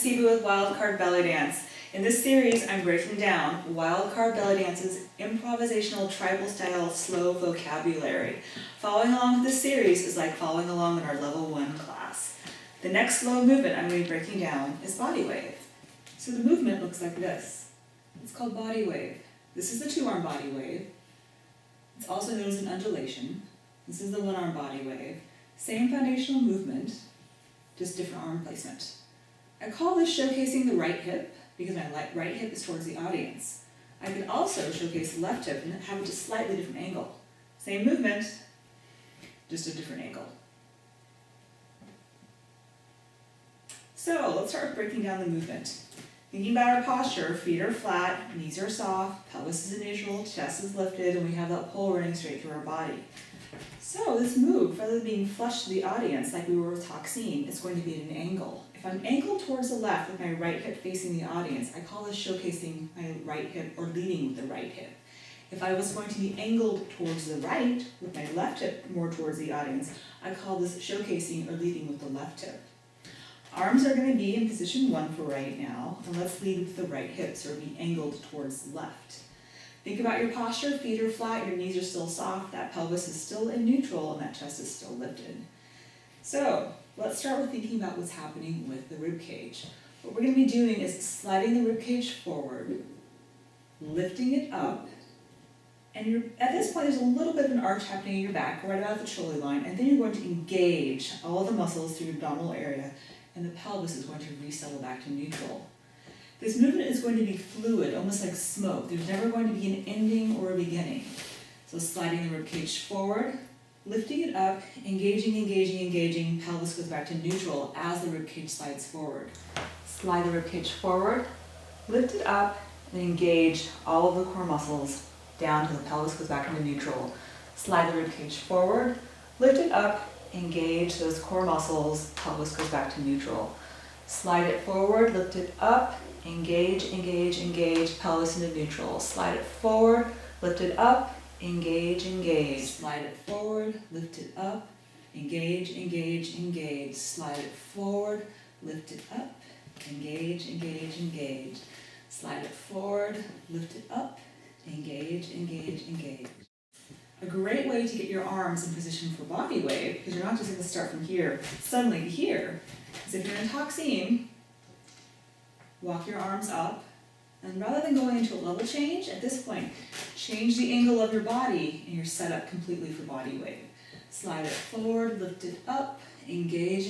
Seba with WildCard BellyDance. In this series, I'm breaking down WildCard BellyDance's improvisational tribal style slow vocabulary. Following along with this series is like following along in our level 1 class. The next slow movement I'm going to be breaking down is body wave. So the movement looks like this. It's called body wave. This is the 2-arm body wave. It's also known as an undulation. This is the 1-arm body wave. Same foundational movement, just different arm placement. I call this showcasing the right hip because my right hip is towards the audience. I could also showcase the left hip and have it just slightly different angle. Same movement, just a different angle. So let's start with breaking down the movement. Thinking about our posture, feet are flat, knees are soft, pelvis is in neutral, chest is lifted, and we have that pole running straight through our body. So this move, rather than being flush to the audience like we were with Taxim, is going to be at an angle. If I'm angled towards the left with my right hip facing the audience, I call this showcasing my right hip or leading with the right hip. If I was going to be angled towards the right with my left hip more towards the audience, I call this showcasing or leading with the left hip. Arms are going to be in position 1 for right now, and let's lead with the right hip, so be angled towards the left. Think about your posture, feet are flat, your knees are still soft, that pelvis is still in neutral, and that chest is still lifted. So, let's start with thinking about what's happening with the rib cage. What we're going to be doing is sliding the rib cage forward, lifting it up, and at this point there's a little bit of an arch happening in your back, right about the shoulder line, and then you're going to engage all of the muscles through your abdominal area, and the pelvis is going to resettle back to neutral. This movement is going to be fluid, almost like smoke. There's never going to be an ending or a beginning. So sliding the ribcage forward, lifting it up, engaging, pelvis goes back to neutral as the ribcage slides forward. Slide the ribcage forward, lift it up, and engage all of the core muscles down until the pelvis goes back into neutral. Slide the ribcage forward, lift it up, engage those core muscles, pelvis goes back to neutral. Slide it forward, lift it up, engage, pelvis into neutral. Slide it forward, lift it up, engage. Slide it forward, lift it up, engage. Slide it forward, lift it up, engage. Slide it forward, lift it up, engage. A great way to get your arms in position for body wave, because you're not just going to start from here suddenly to here, is if you're in Taksim, walk your arms up, and rather than going into a level change, at this point, change the angle of your body, and you're set up completely for body wave. Slide it forward, lift it up, engage.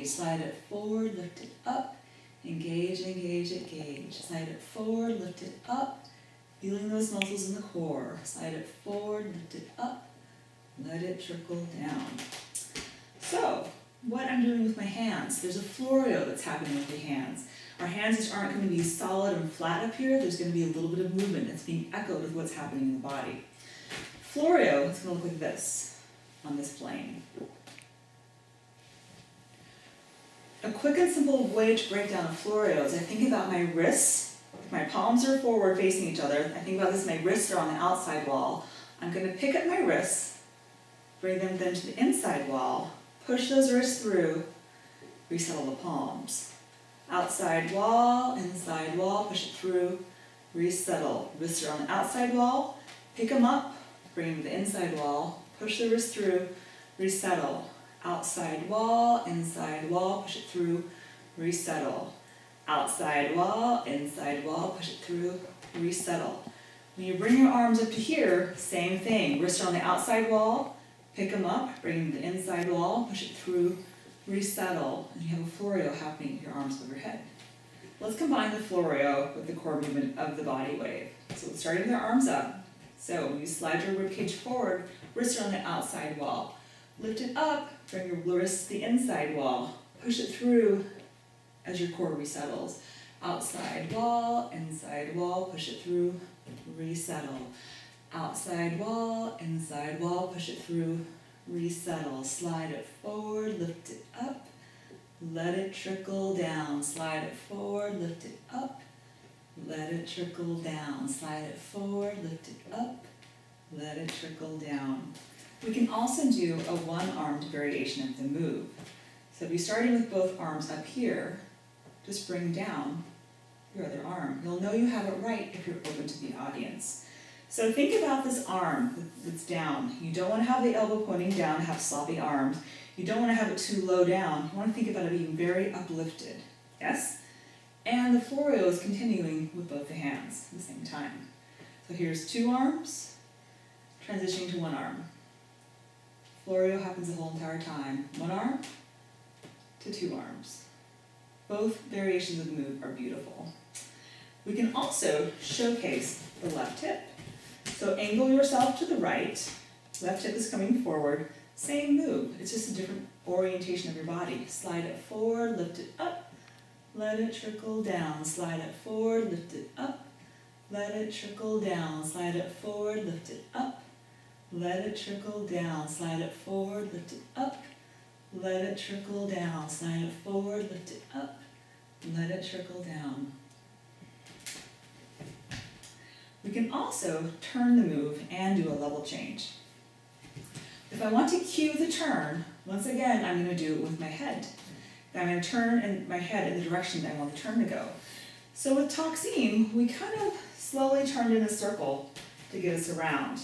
Slide it forward, lift it up, engage. Slide it forward, lift it up, feeling those muscles in the core. Slide it forward, lift it up, let it trickle down. So, what I'm doing with my hands, there's a floreo that's happening with the hands. Our hands just aren't going to be solid and flat up here. There's going to be a little bit of movement that's being echoed with what's happening in the body. Floreo is going to look like this on this plane. A quick and simple way to break down a floreo is I think about my wrists. If my palms are forward facing each other, I think about this, my wrists are on the outside wall. I'm going to pick up my wrists, bring them then to the inside wall, push those wrists through, resettle the palms. Outside wall, inside wall, push it through, resettle. Wrists are on the outside wall, pick them up, bring them to the inside wall, push the wrist through, resettle. Outside wall, inside wall, push it through, resettle. Outside wall, inside wall, push it through, resettle. When you bring your arms up to here, same thing. Wrists are on the outside wall, pick them up, bring them to the inside wall, push it through, resettle, and you have a floreo happening with your arms overhead. Let's combine the floreo with the core movement of the body wave. So starting with our arms up. So when you slide your ribcage forward, wrists are on the outside wall. Lift it up, bring your wrists to the inside wall. Push it through as your core resettles. Outside wall, inside wall, push it through, resettle. Outside wall, inside wall, push it through, resettle. Slide it forward, lift it up, let it trickle down. Slide it forward, lift it up, let it trickle down. Slide it forward, lift it up, let it trickle down. We can also do a one-armed variation of the move. So if you're starting with both arms up here, just bring down your other arm. You'll know you have it right if you're open to the audience. So think about this arm that's down. You don't want to have the elbow pointing down, have sloppy arms. You don't want to have it too low down. You want to think about it being very uplifted. Yes? And the floreos continuing with both the hands at the same time. So here's two arms, transitioning to one arm. Floreo happens the whole entire time. One arm to two arms. Both variations of the move are beautiful. We can also showcase the left hip. So angle yourself to the right, left hip is coming forward, same move, it's just a different orientation of your body. Slide it forward, lift it up, let it trickle down, slide it forward, lift it up, let it trickle down, slide it forward, lift it up, let it trickle down, slide it forward, lift it up, let it trickle down, slide it forward, lift it up, let it trickle down. We can also turn the move and do a level change. If I want to cue the turn, once again, I'm going to do it with my head. I'm going to turn my head in the direction I want the turn to go. So with Taksim, we kind of slowly turned in a circle to get us around.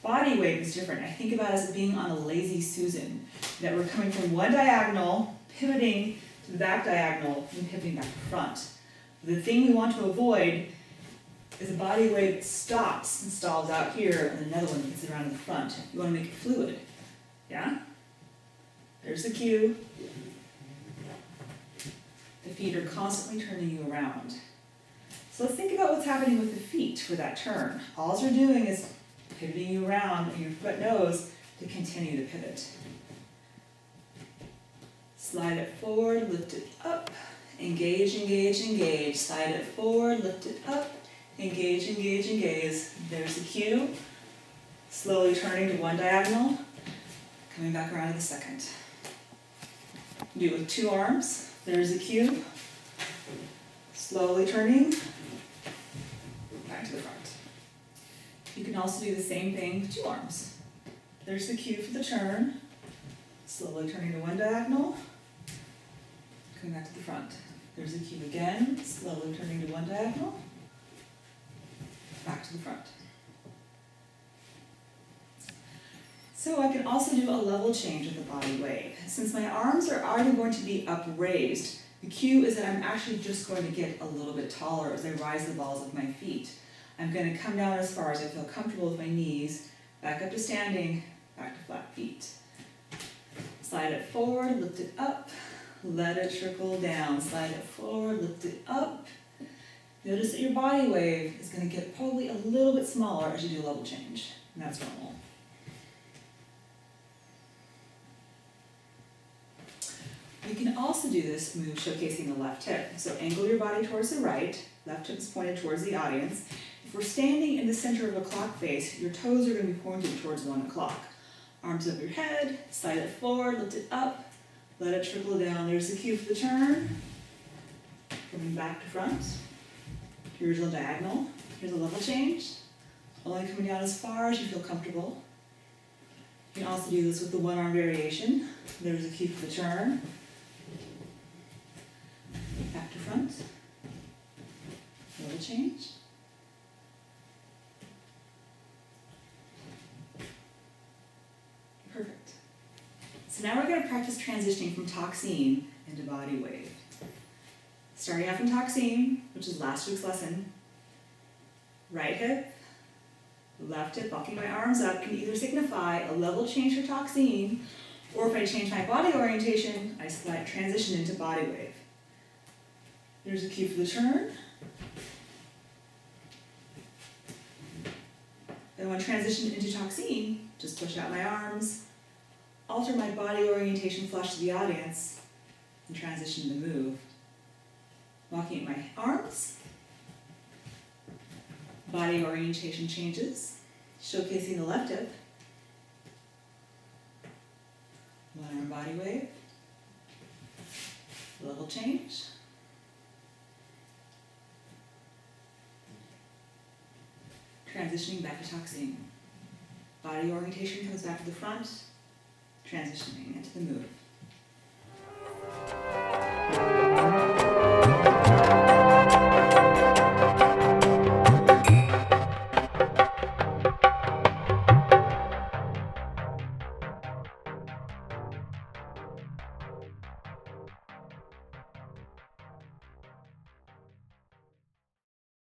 Body weight is different. I think about it as being on a lazy Susan, that we're coming from one diagonal, pivoting to the back diagonal, and pivoting back to front. The thing we want to avoid is a body weight that stops and stalls out here, and another one that gets around in the front. You want to make it fluid. Yeah? There's the cue. The feet are constantly turning you around. So let's think about what's happening with the feet for that turn. All you're doing is pivoting you around, and your foot knows to continue to pivot. Slide it forward, lift it up, engage, engage, engage. Slide it forward, lift it up, engage, engage, engage. There's the cue. Slowly turning to one diagonal, coming back around to the second. Do it with two arms. There's the cue. Slowly turning, back to the front. You can also do the same thing with two arms. There's the cue for the turn. Slowly turning to one diagonal, coming back to the front. There's the cue again. Slowly turning to one diagonal, back to the front. So I can also do a level change with the body weight. Since my arms are already going to be upraised, the cue is that I'm actually just going to get a little bit taller as I rise the balls of my feet. I'm going to come down as far as I feel comfortable with my knees, back up to standing, back to flat feet. Slide it forward, lift it up, let it trickle down. Slide it forward, lift it up. Notice that your body wave is going to get probably a little bit smaller as you do a level change, and that's normal. We can also do this move showcasing the left hip. So angle your body towards the right, left hip is pointed towards the audience. If we're standing in the center of a clock face, your toes are going to be pointed towards 1 o'clock. Arms over your head, slide it forward, lift it up, let it trickle down. There's the cue for the turn. Coming back to front. Here's a diagonal. Here's a level change. Only coming down as far as you feel comfortable. You can also do this with the one arm variation. There's a cue for the turn. Back to front. Level change. Perfect. So now we're going to practice transitioning from Taksim into body wave. Starting off in Taksim, which is last week's lesson. Right hip, left hip, walking my arms up can either signify a level change for Taksim, or if I change my body orientation, I transition into body wave. There's a cue for the turn. Then when I transition into Taksim, just push out my arms, alter my body orientation flush to the audience, and transition to the move. Walking at my arms, body orientation changes, showcasing the left hip, one arm body wave, level change, transitioning back to Taksim. Body orientation comes back to the front, transitioning into the move.